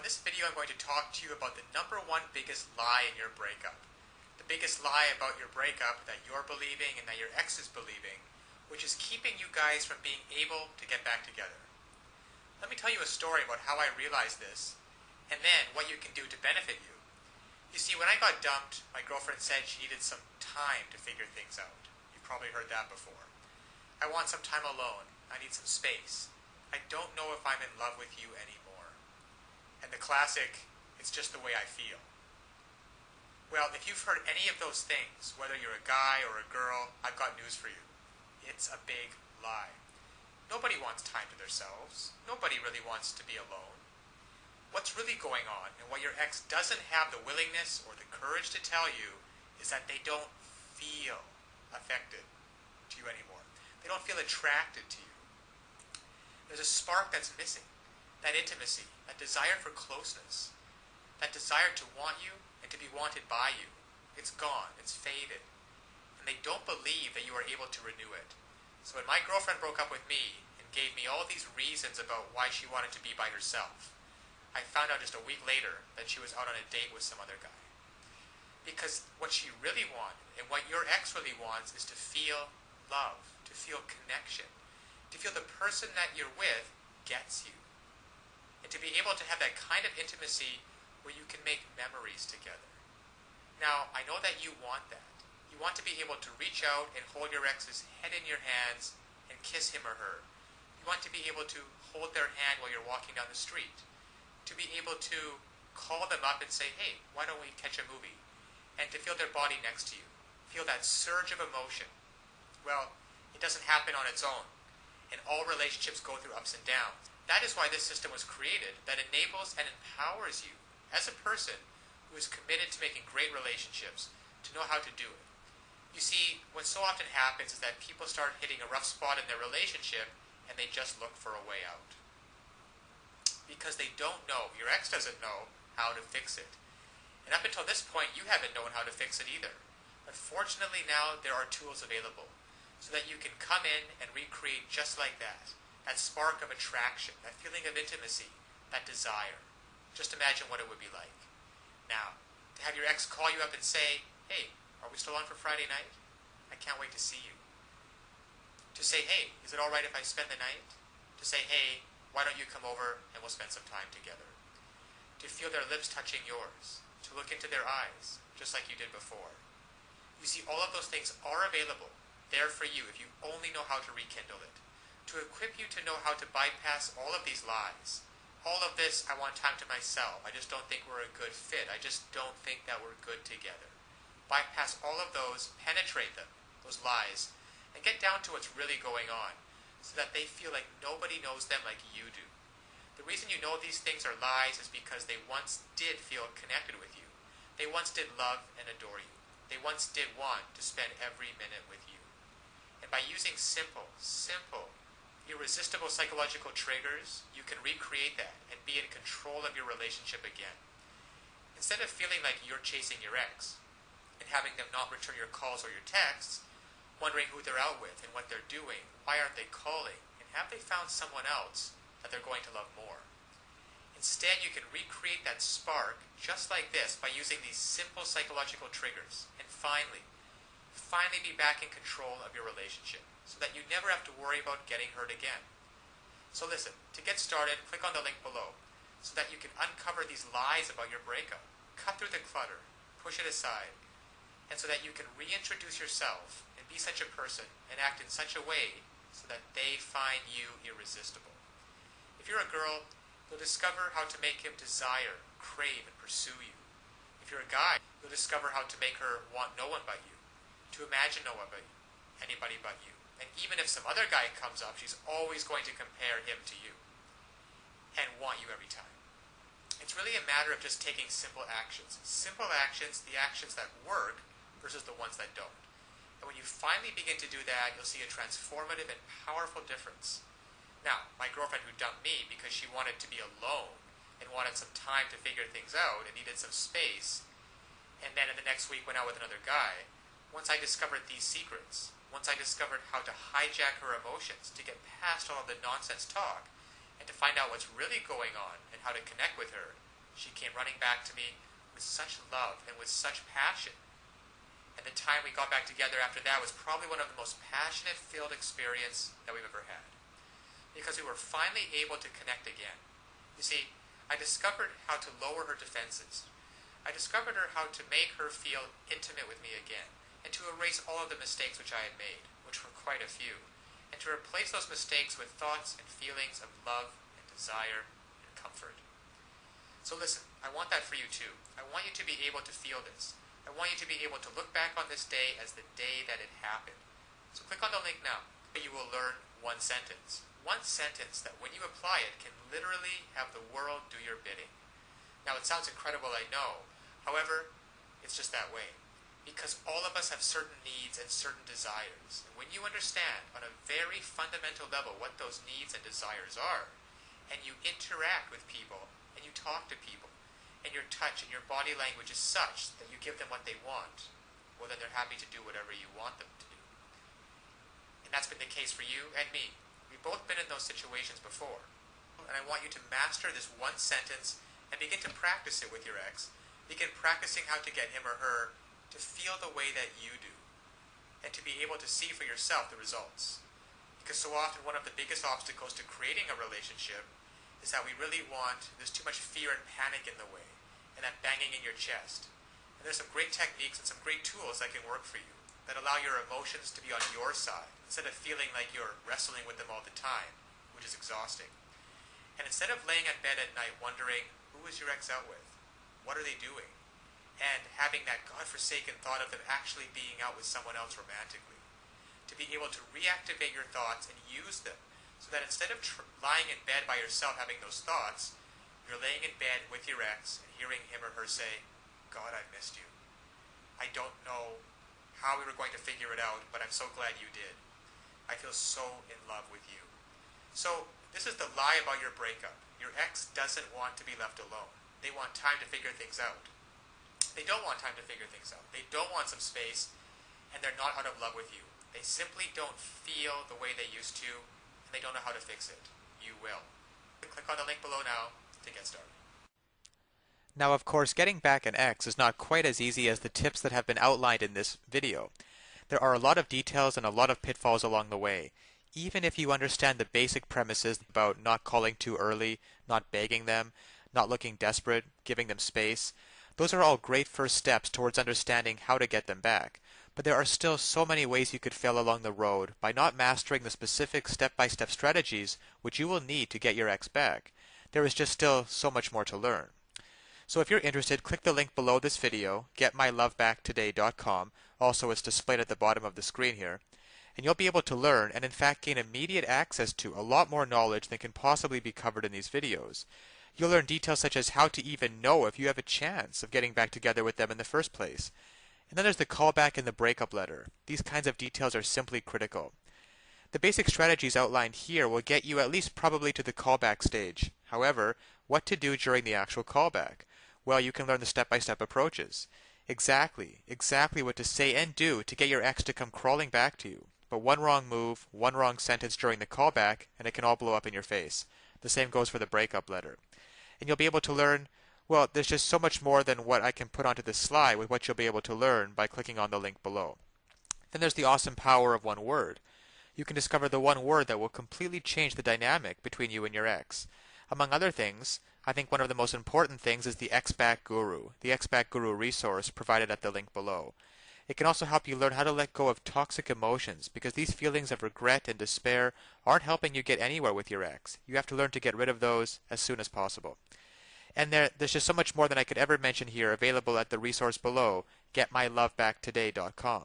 this video I'm going to talk to you about the number one biggest lie in your breakup. The biggest lie about your breakup that you're believing and that your ex is believing, which is keeping you guys from being able to get back together. Let me tell you a story about how I realized this, and then what you can do to benefit you. You see, when I got dumped, my girlfriend said she needed some time to figure things out. You've probably heard that before. I want some time alone. I need some space. I don't know if I'm in love with you anymore. And the classic, it's just the way I feel. Well, if you've heard any of those things, whether you're a guy or a girl, I've got news for you. It's a big lie. Nobody wants time to themselves. Nobody really wants to be alone. What's really going on, and what your ex doesn't have the willingness or the courage to tell you, is that they don't feel affected to you anymore. They don't feel attracted to you. There's a spark that's missing. That intimacy, that desire for closeness, that desire to want you and to be wanted by you. It's gone. It's faded. And they don't believe that you are able to renew it. So when my girlfriend broke up with me and gave me all these reasons about why she wanted to be by herself, I found out just a week later that she was out on a date with some other guy. Because what she really wanted, and what your ex really wants, is to feel love, to feel connection, to feel the person that you're with gets you. And to be able to have that kind of intimacy where you can make memories together. Now, I know that you want that. You want to be able to reach out and hold your ex's head in your hands and kiss him or her. You want to be able to hold their hand while you're walking down the street. To be able to call them up and say, hey, why don't we catch a movie? And to feel their body next to you. Feel that surge of emotion. Well, it doesn't happen on its own. And all relationships go through ups and downs. That is why this system was created, that enables and empowers you as a person who is committed to making great relationships to know how to do it. You see, what so often happens is that people start hitting a rough spot in their relationship and they just look for a way out. Because they don't know, your ex doesn't know how to fix it. And up until this point, you haven't known how to fix it either. But fortunately now, there are tools available so that you can come in and recreate just like that. That spark of attraction, that feeling of intimacy, that desire. Just imagine what it would be like. Now, to have your ex call you up and say, hey, are we still on for Friday night? I can't wait to see you. To say, hey, is it all right if I spend the night? To say, hey, why don't you come over and we'll spend some time together? To feel their lips touching yours. To look into their eyes, just like you did before. You see, all of those things are available, there for you if you only know how to rekindle it. To equip you to know how to bypass all of these lies. All of this, I want time to myself. I just don't think we're a good fit. I just don't think that we're good together. Bypass all of those, penetrate them, those lies, and get down to what's really going on so that they feel like nobody knows them like you do. The reason you know these things are lies is because they once did feel connected with you. They once did love and adore you. They once did want to spend every minute with you. And by using simple, irresistible psychological triggers, you can recreate that and be in control of your relationship again. Instead of feeling like you're chasing your ex and having them not return your calls or your texts, wondering who they're out with and what they're doing, why aren't they calling, and have they found someone else that they're going to love more. Instead, you can recreate that spark just like this by using these simple psychological triggers and finally be back in control of your relationship so that you never have to worry about getting hurt again. So listen, to get started, click on the link below so that you can uncover these lies about your breakup, cut through the clutter, push it aside, and so that you can reintroduce yourself and be such a person and act in such a way so that they find you irresistible. If you're a girl, you'll discover how to make him desire, crave, and pursue you. If you're a guy, you'll discover how to make her want no one but you, to imagine no one but you, anybody but you. And even if some other guy comes up, she's always going to compare him to you and want you every time. It's really a matter of just taking simple actions. Simple actions, the actions that work versus the ones that don't. And when you finally begin to do that, you'll see a transformative and powerful difference. Now, my girlfriend who dumped me because she wanted to be alone and wanted some time to figure things out and needed some space, and then in the next week went out with another guy, once I discovered these secrets, once I discovered how to hijack her emotions to get past all of the nonsense talk and to find out what's really going on and how to connect with her, She came running back to me with such love and with such passion. And the time we got back together after that was probably one of the most passionate-filled experiences that we've ever had. Because we were finally able to connect again. You see, I discovered how to lower her defenses. I discovered how to make her feel intimate with me again, and to erase all of the mistakes which I had made, which were quite a few, and to replace those mistakes with thoughts and feelings of love and desire and comfort. So listen, I want that for you too. I want you to be able to feel this. I want you to be able to look back on this day as the day that it happened. So click on the link now. You will learn one sentence. One sentence that when you apply it can literally have the world do your bidding. Now it sounds incredible, I know. However, it's just that way. Because all of us have certain needs and certain desires. And when you understand on a very fundamental level what those needs and desires are, and you interact with people, and you talk to people, and your touch and your body language is such that you give them what they want, well then they're happy to do whatever you want them to do. And that's been the case for you and me. We've both been in those situations before. And I want you to master this one sentence and begin to practice it with your ex. Begin practicing how to get him or her to feel the way that you do, and to be able to see for yourself the results. Because so often one of the biggest obstacles to creating a relationship is that we really want, there's too much fear and panic in the way, and that banging in your chest. And there's some great techniques and some great tools that can work for you, that allow your emotions to be on your side, instead of feeling like you're wrestling with them all the time, which is exhausting. And instead of laying in bed at night wondering, who is your ex out with? What are they doing? And having that godforsaken thought of them actually being out with someone else romantically. To be able to reactivate your thoughts and use them, so that instead of lying in bed by yourself having those thoughts, you're laying in bed with your ex and hearing him or her say, God, I missed you. I don't know how we were going to figure it out, but I'm so glad you did. I feel so in love with you. So, this is the lie about your breakup. Your ex doesn't want to be left alone. They want time to figure things out. They don't want time to figure things out. They don't want some space, and they're not out of love with you. They simply don't feel the way they used to, and they don't know how to fix it. You will. Click on the link below now to get started. Now, of course, getting back an ex is not quite as easy as the tips that have been outlined in this video. There are a lot of details and a lot of pitfalls along the way. Even if you understand the basic premises about not calling too early, not begging them, not looking desperate, giving them space, those are all great first steps towards understanding how to get them back. But there are still so many ways you could fail along the road by not mastering the specific step-by-step strategies which you will need to get your ex back. There is just still so much more to learn. So if you're interested, click the link below this video, getmylovebacktoday.com. Also, it's displayed at the bottom of the screen here. And you'll be able to learn and in fact gain immediate access to a lot more knowledge than can possibly be covered in these videos. You'll learn details such as how to even know if you have a chance of getting back together with them in the first place. And then there's the callback and the breakup letter. These kinds of details are simply critical. The basic strategies outlined here will get you at least probably to the callback stage. However, what to do during the actual callback? Well, you can learn the step-by-step approaches. Exactly what to say and do to get your ex to come crawling back to you. But one wrong move, one wrong sentence during the callback, and it can all blow up in your face. The same goes for the breakup letter. And you'll be able to learn, well, there's just so much more than what I can put onto this slide with what you'll be able to learn by clicking on the link below. Then there's the awesome power of one word. You can discover the one word that will completely change the dynamic between you and your ex. Among other things, I think one of the most important things is the Ex-Back Guru, the Ex-Back Guru resource provided at the link below. It can also help you learn how to let go of toxic emotions, because these feelings of regret and despair aren't helping you get anywhere with your ex. You have to learn to get rid of those as soon as possible. And there's just so much more than I could ever mention here available at the resource below, getmylovebacktoday.com.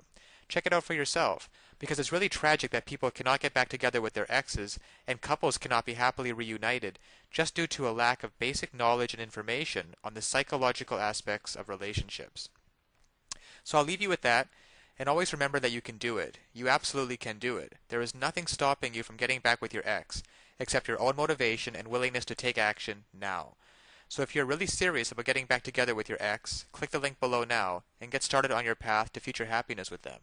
Check it out for yourself, because it's really tragic that people cannot get back together with their exes and couples cannot be happily reunited just due to a lack of basic knowledge and information on the psychological aspects of relationships. So I'll leave you with that, and always remember that you can do it. You absolutely can do it. There is nothing stopping you from getting back with your ex, except your own motivation and willingness to take action now. So if you're really serious about getting back together with your ex, click the link below now and get started on your path to future happiness with them.